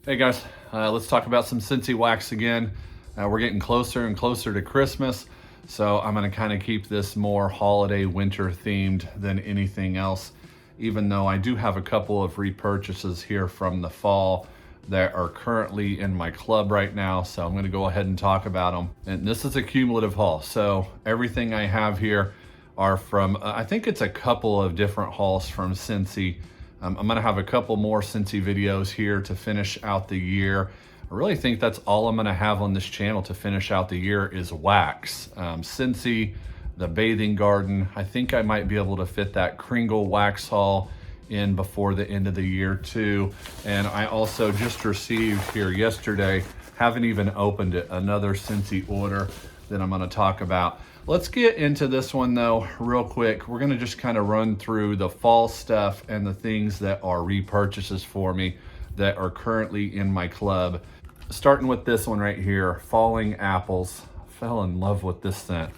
Hey guys, let's talk about some Scentsy wax again. We're getting closer and closer to Christmas, so I'm gonna kind of keep this more holiday winter themed than anything else, even though I do have a couple of repurchases here from the fall that are currently in my club right now, so I'm gonna go ahead and talk about them. And this is a cumulative haul, so everything I have here are from, I think it's a couple of different hauls from Scentsy. I'm gonna have a couple more Scentsy videos here to finish out the year. I really think that's all I'm gonna have on this channel to finish out the year is wax. Scentsy, the bathing garden. I think I might be able to fit that Kringle wax haul in before the end of the year too. And I also just received here yesterday, haven't even opened it, another Scentsy order that I'm gonna talk about. Let's get into this one though, real quick. We're gonna just kind of run through the fall stuff and the things that are repurchases for me that are currently in my club. Starting with this one right here, Falling Apples. Fell in love with this scent.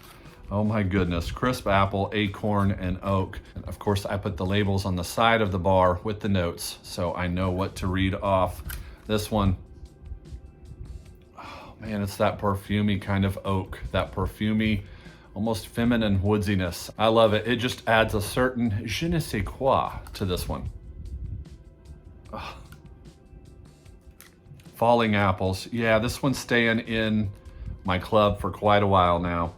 Oh my goodness, crisp apple, acorn, and oak. And of course, I put the labels on the side of the bar with the notes, so I know what to read off. This one, oh man, it's that perfumey kind of oak, that perfumey, almost feminine woodsiness. I love it. It just adds a certain je ne sais quoi to this one. Oh. Falling Apples. Yeah, this one's staying in my club for quite a while now.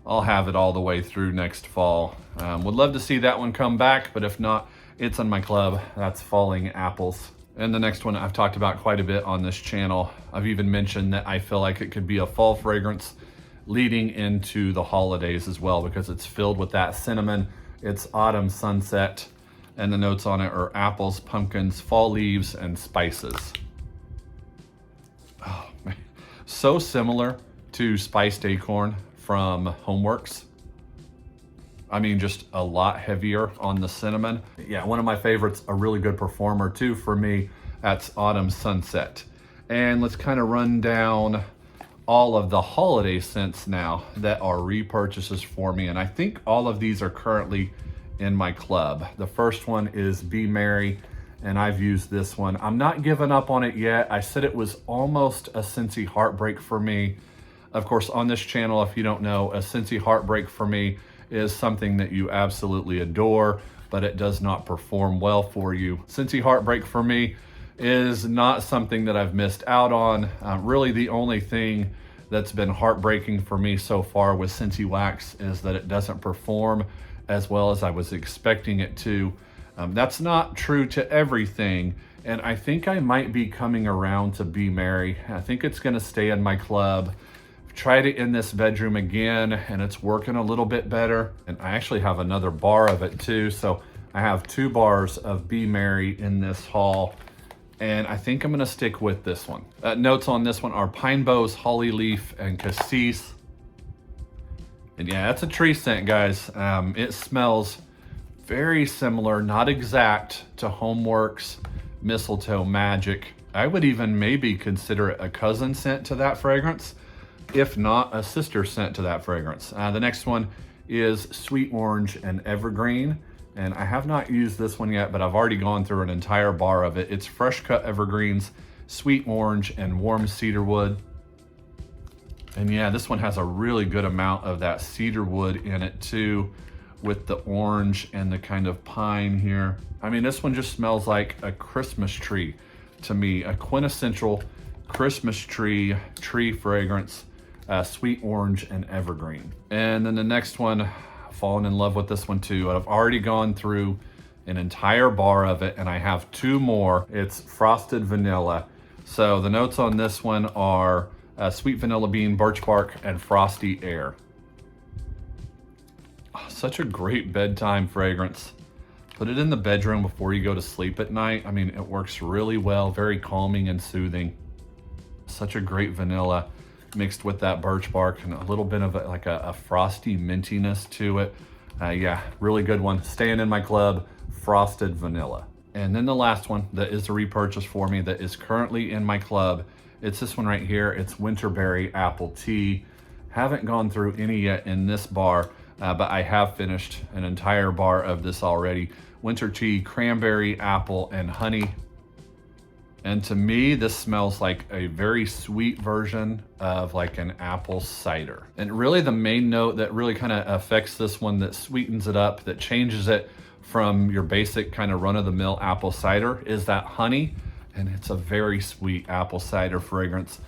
I'll have it all the way through next fall. Would love to see that one come back, but if not, it's in my club. That's Falling Apples. And the next one I've talked about quite a bit on this channel. I've even mentioned that I feel like it could be a fall fragrance leading into the holidays as well, because it's filled with that cinnamon. It's Autumn Sunset, and the notes on it are apples, pumpkins, fall leaves, and spices. Oh man, so similar to Spiced Acorn from Homeworks. I mean, just a lot heavier on the cinnamon. Yeah, one of my favorites, a really good performer too for me, that's Autumn Sunset. And let's kind of run down all of the holiday scents now that are repurchases for me. And I think all of these are currently in my club. The first one is Be Merry, and I've used this one. I'm not giving up on it yet. I said it was almost a Scentsy heartbreak for me. Of course, on this channel, if you don't know, a Scentsy heartbreak for me is something that you absolutely adore, but it does not perform well for you. Scentsy heartbreak for me is not something that I've missed out on. Really the only thing that's been heartbreaking for me so far with Scentsy wax is that it doesn't perform as well as I was expecting it to. That's not true to everything, and I think I might be coming around to Be Merry. I think it's gonna stay in my club. I've tried it in this bedroom again, and it's working a little bit better. And I actually have another bar of it too, so I have 2 bars of Be Merry in this haul. And I think I'm gonna stick with this one. Notes on this one are Pine Boughs, Holly Leaf, and Cassis. And yeah, that's a tree scent, guys. It smells very similar, not exact, to Homeworks Mistletoe Magic. I would even maybe consider it a cousin scent to that fragrance, if not a sister scent to that fragrance. The next one is Sweet Orange and Evergreen. And I have not used this one yet, but I've already gone through an entire bar of it. It's fresh cut evergreens, sweet orange, and warm cedarwood. And yeah, this one has a really good amount of that cedarwood in it too, with the orange and the kind of pine here. I mean, this one just smells like a Christmas tree to me, a quintessential Christmas tree fragrance, sweet orange and evergreen. And then the next one, fallen in love with this one too. I've already gone through an entire bar of it, and I have 2 more. It's Frosted Vanilla. So the notes on this one are sweet vanilla bean, birch bark, and frosty air. Oh, such a great bedtime fragrance. Put it in the bedroom before you go to sleep at night. I mean, it works really well, very calming and soothing. Such a great vanilla mixed with that birch bark and a little bit of a frosty mintiness to it. Yeah, really good one. Staying in my club, Frosted Vanilla. And then the last one that is a repurchase for me that is currently in my club, it's this one right here. It's Winterberry Apple Tea. Haven't gone through any yet in this bar, but I have finished an entire bar of this already. Winter tea, cranberry, apple, and honey. And to me, this smells like a very sweet version of like an apple cider. And really the main note that really kind of affects this one, that sweetens it up, that changes it from your basic kind of run-of-the-mill apple cider, is that honey. And it's a very sweet apple cider fragrance.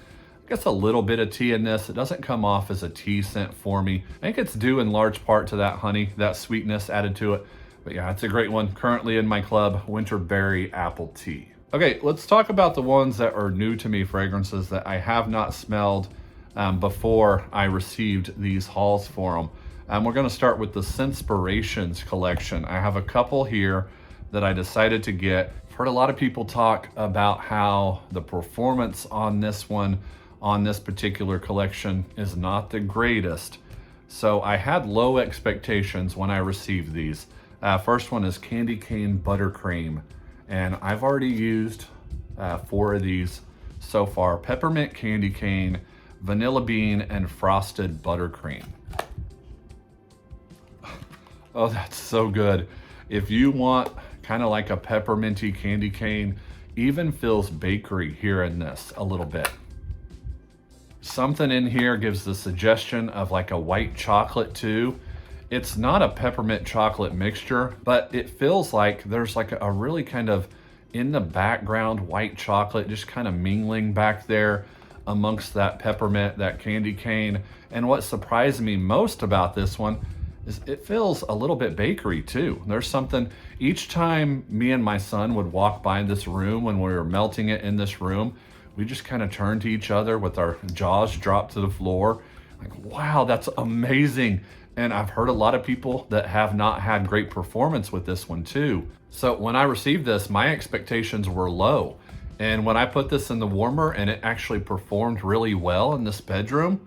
I guess a little bit of tea in this. It doesn't come off as a tea scent for me. I think it's due in large part to that honey, that sweetness added to it. But yeah, it's a great one. Currently in my club, Winterberry Apple Tea. Okay, let's talk about the ones that are new to me fragrances that I have not smelled before I received these hauls for them. We're gonna start with the Scentspirations collection. I have a couple here that I decided to get. I've heard a lot of people talk about how the performance on this one, on this particular collection, is not the greatest. So I had low expectations when I received these. First one is Candy Cane Buttercream. And I've already used 4 of these so far: Peppermint Candy Cane, Vanilla Bean, and Frosted Buttercream. Oh, that's so good. If you want kind of like a pepperminty candy cane, even feels bakery here in this a little bit. Something in here gives the suggestion of like a white chocolate too. It's not a peppermint chocolate mixture, but it feels like there's like a really kind of in the background white chocolate just kind of mingling back there amongst that peppermint, that candy cane. And what surprised me most about this one is it feels a little bit bakery too. There's something, each time me and my son would walk by this room when we were melting it in this room, we just kind of turned to each other with our jaws dropped to the floor. Like, wow, that's amazing. And I've heard a lot of people that have not had great performance with this one too. So when I received this, my expectations were low. And when I put this in the warmer and it actually performed really well in this bedroom,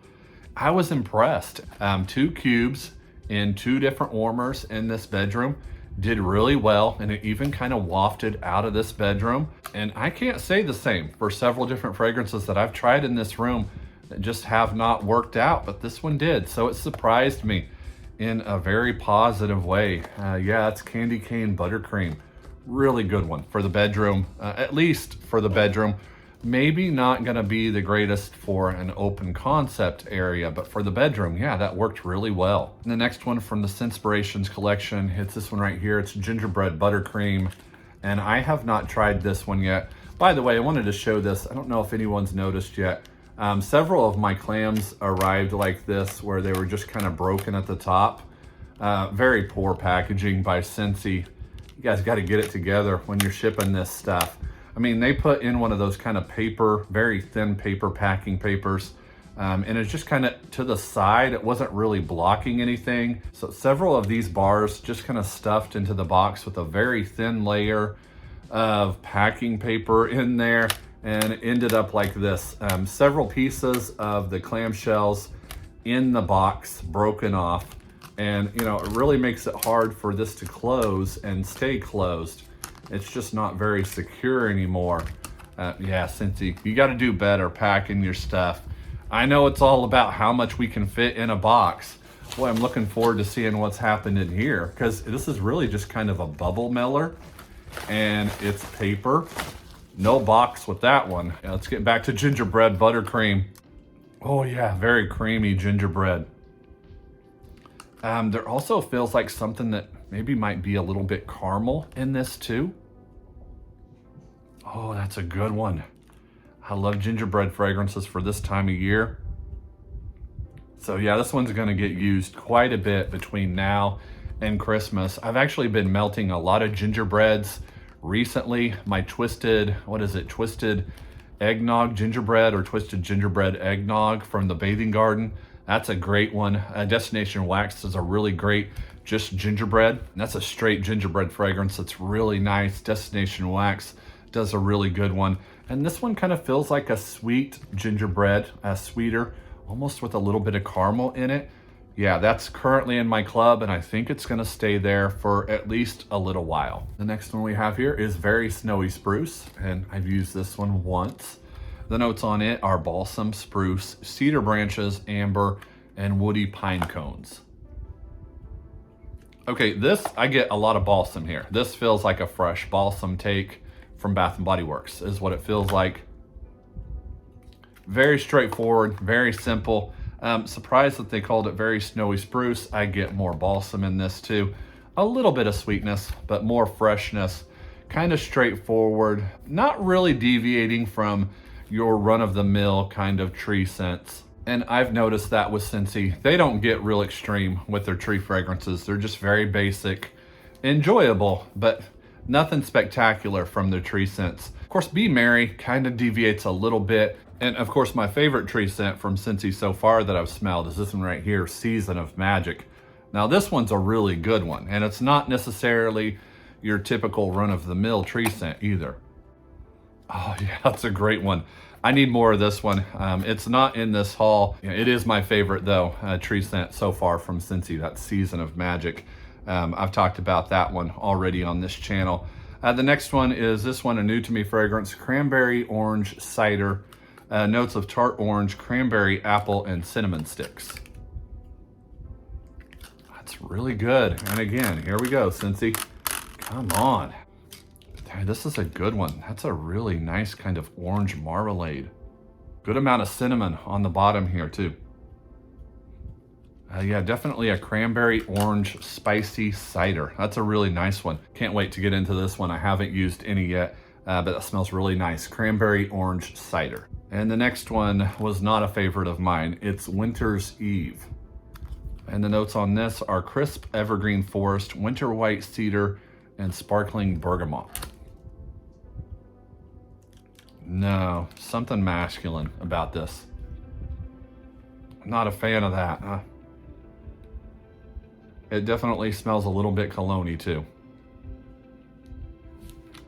I was impressed. 2 cubes in 2 different warmers in this bedroom did really well, and it even kind of wafted out of this bedroom. And I can't say the same for several different fragrances that I've tried in this room that just have not worked out, but this one did. So it surprised me in a very positive way. Yeah, it's Candy Cane Buttercream. Really good one for the bedroom, at least for the bedroom. Maybe not gonna be the greatest for an open concept area, but for the bedroom, yeah, that worked really well. And the next one from the Scentspirations collection, it's this one right here. It's Gingerbread Buttercream, and I have not tried this one yet. By the way, I wanted to show this. I don't know if anyone's noticed yet. Several of my clams arrived like this, where they were just kind of broken at the top. Very poor packaging by Scentsy. You guys got to get it together when you're shipping this stuff. I mean, they put in one of those kind of paper, very thin paper packing papers, and it's just kind of to the side. It wasn't really blocking anything. So several of these bars just kind of stuffed into the box with a very thin layer of packing paper in there. And it ended up like this. Several pieces of the clamshells in the box broken off. And you know, it really makes it hard for this to close and stay closed. It's just not very secure anymore. Yeah, Scentsy, you gotta do better packing your stuff. I know it's all about how much we can fit in a box. Boy, I'm looking forward to seeing what's happened in here, because this is really just kind of a bubble mailer, and it's paper. No box with that one. Yeah, let's get back to Gingerbread Buttercream. Oh yeah, very creamy gingerbread. There also feels like something that maybe might be a little bit caramel in this too. Oh, that's a good one. I love gingerbread fragrances for this time of year. So yeah, this one's gonna get used quite a bit between now and Christmas. I've actually been melting a lot of gingerbreads recently. My twisted, what is it? Twisted eggnog gingerbread, or twisted gingerbread eggnog from the Bathing Garden. That's a great one. Destination Wax is a really great just gingerbread. And that's a straight gingerbread fragrance. That's really nice. Destination Wax does a really good one. And this one kind of feels like a sweet gingerbread, sweeter, almost with a little bit of caramel in it. Yeah, that's currently in my club, and I think it's gonna stay there for at least a little while. The next one we have here is Very Snowy Spruce, and I've used this one once. The notes on it are balsam, spruce, cedar branches, amber, and woody pine cones. Okay, this, I get a lot of balsam here. This feels like a fresh balsam take. from Bath & Body Works is what it feels like. Very straightforward, very simple. Surprised that they called it very snowy spruce. I get more balsam in this too. A little bit of sweetness, but more freshness. Kind of straightforward, not really deviating from your run-of-the-mill kind of tree scents. And I've noticed that with Scentsy, they don't get real extreme with their tree fragrances. They're just very basic, enjoyable, but nothing spectacular from their tree scents. Of course, Be Merry kind of deviates a little bit. And of course, my favorite tree scent from Scentsy so far that I've smelled is this one right here, Season of Magic. Now this one's a really good one, and it's not necessarily your typical run-of-the-mill tree scent either. Oh yeah, that's a great one. I need more of this one. It's not in this haul. It is my favorite though, tree scent so far from Scentsy, that Season of Magic. I've talked about that one already on this channel. The next one is this one, a new to me fragrance, Cranberry Orange Cider. Notes of tart orange, cranberry, apple, and cinnamon sticks. That's really good. And again, here we go, Scentsy. Come on. This is a good one. That's a really nice kind of orange marmalade. Good amount of cinnamon on the bottom here too. Yeah, definitely a cranberry orange spicy cider. That's a really nice one. Can't wait to get into this one. I haven't used any yet, but that smells really nice. Cranberry orange cider. And the next one was not a favorite of mine. It's Winter's Eve. And the notes on this are crisp evergreen forest, winter white cedar, and sparkling bergamot. No, something masculine about this. I'm not a fan of that. It definitely smells a little bit cologne-y too.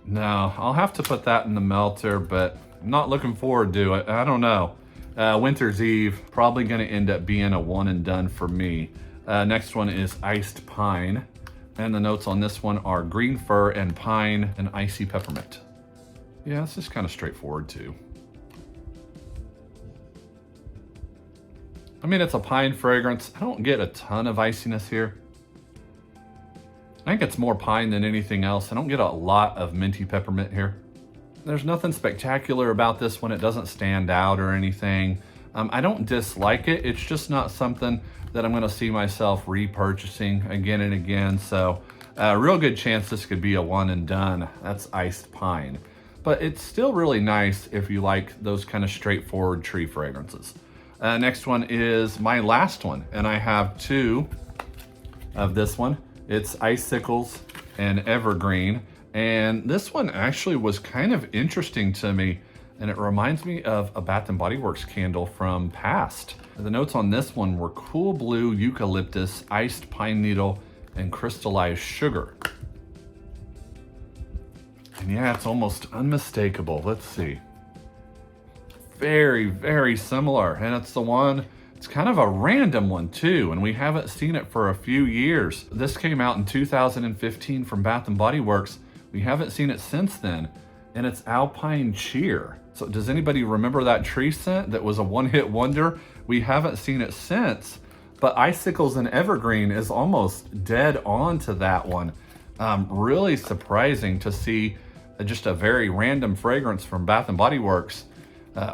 No, I'll have to put that in the melter, but I'm not looking forward to it. I don't know. Winter's Eve, probably gonna end up being a one and done for me. Next one is Iced Pine. And the notes on this one are green fir and pine and icy peppermint. Yeah, it's just kind of straightforward too. I mean, it's a pine fragrance. I don't get a ton of iciness here. I think it's more pine than anything else. I don't get a lot of minty peppermint here. There's nothing spectacular about this one. It doesn't stand out or anything. I don't dislike it. It's just not something that I'm gonna see myself repurchasing again and again. So a real good chance this could be a one and done. That's Iced Pine. But it's still really nice if you like those kind of straightforward tree fragrances. Next one is my last one, and I have two of this one. It's Icicles and Evergreen. And this one actually was kind of interesting to me, and it reminds me of a Bath & Body Works candle from past. The notes on this one were cool blue eucalyptus, iced pine needle, and crystallized sugar. And yeah, it's almost unmistakable. Let's see. Very, very similar. And it's the one, it's kind of a random one too, and we haven't seen it for a few years. This came out in 2015 from Bath & Body Works. We haven't seen it since then, and it's Alpine Cheer. So does anybody remember that tree scent that was a one-hit wonder? We haven't seen it since, but Icicles and Evergreen is almost dead on to that one. Really surprising to see just a very random fragrance from Bath & Body Works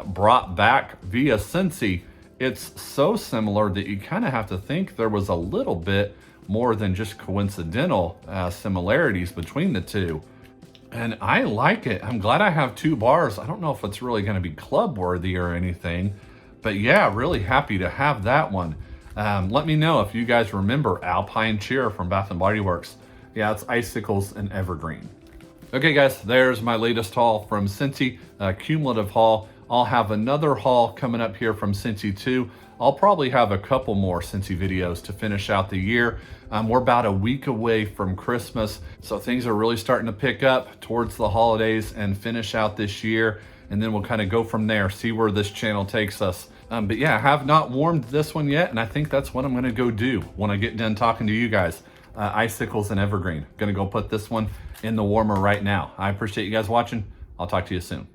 brought back via Scentsy. It's so similar that you kind of have to think there was a little bit more than just coincidental similarities between the two. And I like it. I'm glad I have two bars. I don't know if it's really going to be club worthy or anything, but yeah, really happy to have that one. Let me know if you guys remember Alpine Cheer from Bath & Body Works. Yeah, it's Icicles and Evergreen. Okay guys, there's my latest haul from Scentsy, cumulative haul. I'll have another haul coming up here from Scentsy too. I'll probably have a couple more Scentsy videos to finish out the year. We're about a week away from Christmas, so things are really starting to pick up towards the holidays and finish out this year, and then we'll kind of go from there, see where this channel takes us. But yeah, I have not warmed this one yet, and I think that's what I'm gonna go do when I get done talking to you guys. Icicles and Evergreen. Gonna go put this one in the warmer right now. I appreciate you guys watching. I'll talk to you soon.